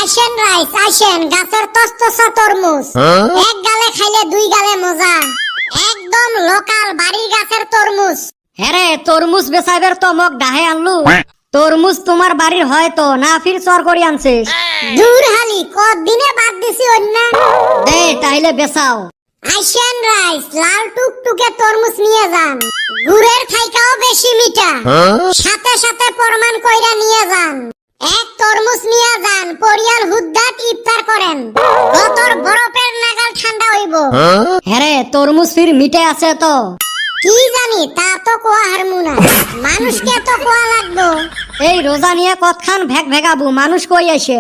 আসেন রাইস আসেন, গাছের তস্তসা তরমুজ। এক গালে খাইলে দুই গালে মজা, একদম লোকাল বাড়ির গাছের তরমুজ। হ্যাঁ তরমুজ বেচাইবার তো মোক ডাহে আনলু। তরমুজ তোমার বাড়ির হয়তো না, ফির চর করি আনছিস? দূর হালি কদিনে বাদ দিছি অন্য। দে তাইলে বেচাও। আসেন রাইস, লাল টুকটুকে তরমুজ নিয়ে যান, গুড়ের থাইকাও বেশি মিঠা। সাথে সাথে প্রমাণ কইরা নিয়ে যান। এক তরমুজ নিয়ে যান, পরিয়াল হুদ্দাত ইফতার করেন, গতর বরফের নাগাল ঠান্ডা হইব। হ্যাঁ তরমুজ ফির মিঠে আছে তো? কি জানি, তা তো কোয়া হারমু না, মানুষকে তো কোয়া লাগবো। এই রোজা নিয়ে কতখান ভেগ ভেগাবো, মানুষ কই আসে?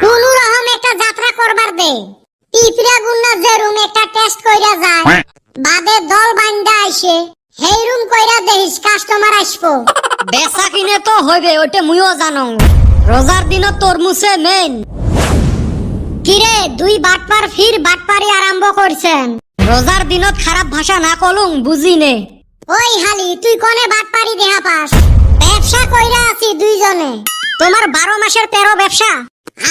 কোন রকম একটা যাত্রা করবার দে, পিঁপড়া গুন্না যে রুম একটা টেস্ট কইরা যায়, বাদে দল বান্দা আইসে, হেই রুম কইরা দেখিস কাস্টমার আসবো। বেচা কিনে তো হইবে, ওইটা মুইও জানো। রোজার দিনত তরমুজে মেইন। কিরে দুই বাটপার ফির বাটপারি আরম্ভ করছেন? রোজার দিনত খারাপ ভাষা না কলুম বুঝি নে। ওই হালি তুই কোনে বাটপারি দেহা পাস? ব্যবসা কইরা আছি দুইজনে। তোমার 12 মাসের 13 ব্যবসা।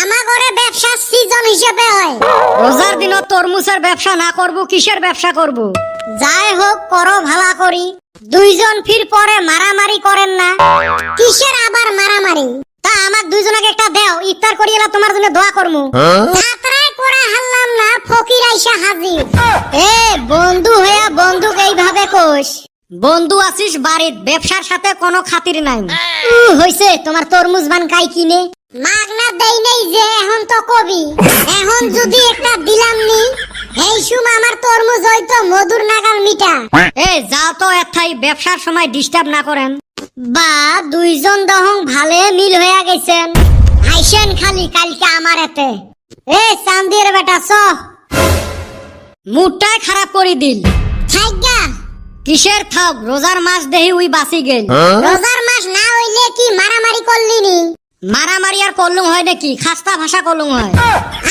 আমা ঘরে ব্যবসা সিজন হিসেবে হয়। রোজার দিনত তরমুজের ব্যবসা না করব, কিসের ব্যবসা করব? যাই হোক করো ভালা করি। দুইজন ফির পরে মারামারি করেন না। কিসের আবার মারামারি? তা আমার দুইজনকে একটা দেও, ইফতার করি এলা তোমার জন্য দোয়া করমু। যাত্রায় করে হারলাম না, ফকির আইসা হাজির। এ বন্ধু হইয়া বন্ধুক এইভাবে কোষ? বন্ধু আছিস বাড়িত, ব্যবসার সাথে কোনো খাতির নাই। হইছে তোমার তরমুজ বান কাই কিনে মাগনা দেই নেই যে, এখন তো কবি। এখন যদি একটা দিলাম নি, এই সুম আমার তরমুজ হইতো মধুর নাগাল মিঠা। এ যাও তো এথাই, ব্যবসার সময় ডিস্টার্ব না করেন। বা দুইজন দহং ভালে মিল হইয়া গেছেন। আইসেন খালি কালকে আমার এতে। এ চান্দির বেটা চ। মুডটাই খারাপ করে দিল। থাইগা কিসের থাক, রোজার মাস দেহি উই বাঁচি গেল। রোজার মাস না হইলে কি মারামারি করলিনি? মারামারি আর করলুম হয় নাকি, খাস্তা ভাষা করলুম হয়।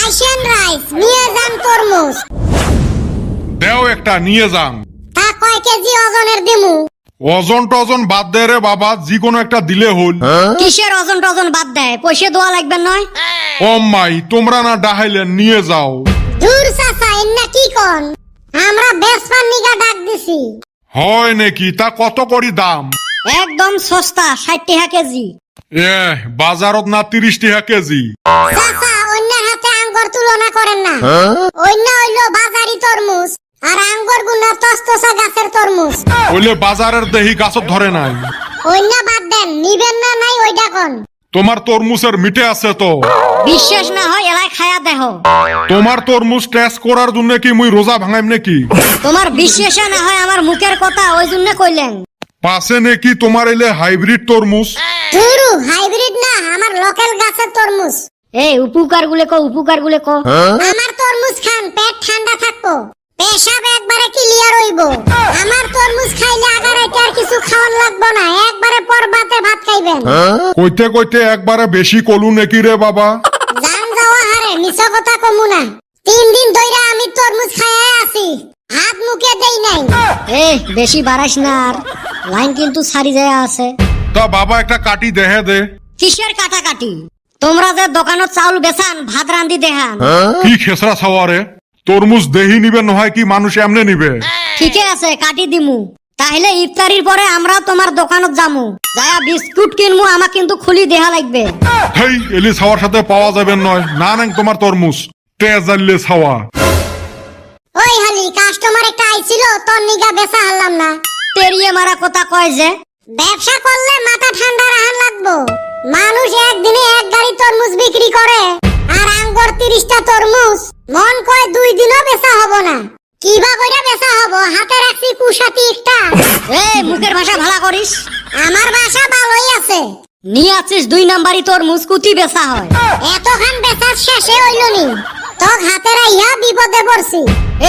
আইসেন রাইস, নিয়ে যান তরমুজ। দেও একটা নিয়ে যান। তা কয় কেজি ওজনের দিমু? ওজন টজন বাদ দে রে বাবা, যে কোনো একটা দিলে হল। কিসের ওজন টজন বাদ দেয়, পয়সা দেওয়া লাগবে নয়? ও মাই, তোমরা না ডাহাইলেন, নিয়ে যাও। দূর চাচা, এন্না কি কন? আমরা বেসপার নিগা ডাক দিছি। হয় নাকি? তা কত করি দাম? একদম সস্তা, 60 টাকা কেজি। বাজারত না 30 টাকা কেজি। চাচা অন্যের হাতে আঙ্গুর তুলনা করেন না। অন্য হইলো বাজারি তরমুজ, আর আঙ্গুর গুনা তস্তসা গাছের তরমুজ। ওইলে বাজারের দেহি গাছত ধরে নাই। অন্য বাদ দেন, নিবেন না নাই ওইটা কোন? তোমার তরমুজের মিঠে আছে তো? বিশ্বাস না হয় এলাই খায়া দেহ। তোমার তরমুজ টেস্ট করার জন্য কি মুই রোজা ভাঙাইম নাকি? তোমার বিশ্বাস না হয় আমার মুখের কথা, ওই জন্য কইলেন। পাশে নাকি তোমার এলে হাইব্রিড তরমুজ? ধুরু হাইব্রিড না, আমার লোকাল গাছের তরমুজ। এই উপকার গুলে কো, উপকার গুলে কো। আমার তরমুজ খান, পেট ঠান্ডা থাকবো, পেশাব একবারে ক্লিয়ার হইব। আমার তরমুজ খাইলে আগারাইতে আর কিছু খাওয়ান লাগবো না, একবারে পরবাতে ভাত খাইবেন। কইতে কইতে একবারে বেশি কলু নাকি রে বাবা? জান যাওয়া হারে মিছা কথা কমু না। 3 দিন ধইরা আমি তরমুজ খাইয়া আছি, হাত মুখে দেই নাই। এ বেশি বাড়াইস না, আর লাইন কিন্তু সারি যায় আছে। তা বাবা একটা কাটি দেহে দে। কিসের কাটাকাটি? তোমরা যে দোকানত চাউল বেচান, ভাত রান্ধি দেহান। কি খেসরা ছাওয়ারে? তরমুজ দেহি নিবে নহয় কি মানুষ এমনে নিবে? ঠিক আছে কাটি দিমু। তাহলে ইফতারির পরে আমরাও তোমার দোকানত যামু, যায়া বিস্কুট কিনমু, আমার কিন্তু খুলি দেহা লাগবে। হেই এলি ছাওয়ার সাথে পাওয়া যাবে নয়, না নেন তোমার তরমুজ তেজ জানলে ছাওয়া। ওই হালি কাস্টমার একটা আইছিল, তোর নিগা বেচা হারলাম না। তেরিয়ে মারা কথা কয় যে। ব্যবসা করলে মাথা ঠান্ডা রাখান লাগবো। মানুষ একদিনে এক গাড়ি তরমুজ বিক্রি করে, আর আঙ্গুর 30টা তরমুজ, মন কয় 2 দিনও বেচা হবো না। কিবা কইরা বেচা হবো? হাতে রাখছি কুশাতি একটা। এই মুখের ভাষা ভালো করিস। আমার বাসা ভালোই আছে। নিয়ে আছিস 2 নাম্বারি তরমুজ, কুতি বেচা হয়। এতখান বেচার শেষে হইল নি, তোর হাতে রাইয়া বিপদে পড়ছি।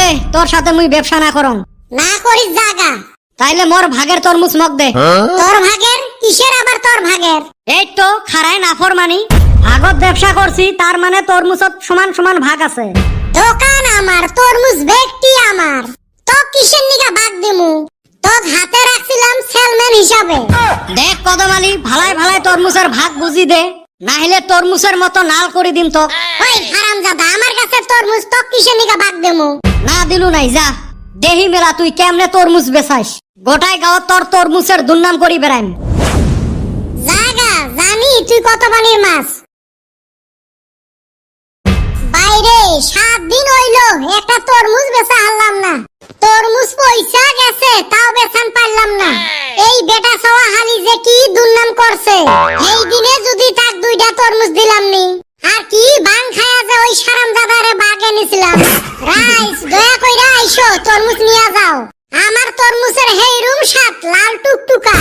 এ তোর সাথে মুই ব্যবসা না করং। না করিস জাগা। তাইলে মোর ভাগের তরমুজ মগ দে। তোর ভাগের? কিসের আবার তোর ভাগের? এই তো খারাই নাফর মানি, আগত ব্যবসা করছি, তার মানে তরমুজত সমান সমান ভাগ আছে। দোকান আমার, তরমুজ ব্যক্তি আমার, তো কিসের নিগা ভাগ দিমু? তোর হাতে রাখছিলাম সেলম্যান হিসাবে। দেখ কদম আলী, ভালাই ভালাই তরমুজের ভাগ বুঝি দে, না হলে তরমুজের মতো নাল করে দিম তো। ওই হারামজাদা, আমার কাছে তরমুজ তো কিসের নিকা বাগ দেমু? না দিলু নাই, যা দেহি মেলা তুই কেমনে তরমুজ বেচাইস। গোটায় গাঁও তোর তরমুজের দুর্নাম করি বেড়াইম। জাগা জানি তুই কত পানির মাছ। বাইরে 7 দিন হইলো একটা তরমুজ বেচা হারলাম না। তরমুজ পয়সা গেছে তাও বেচান পারলাম না। এই বেটা সওয়া হালি যে কি দুর্নাম করছে। এই দিনে যদি তাক 2টা তরমুজ দিলাম নি, আর কি ভাং খায়া যে ওই হারামজাদারে বাগ এনেছিলাম। রাইস দয়া কইরা আইসো তরমুজ নিয়া যাও। আমার তরমুজের হেই রুম 7 লাল টুকটুকা।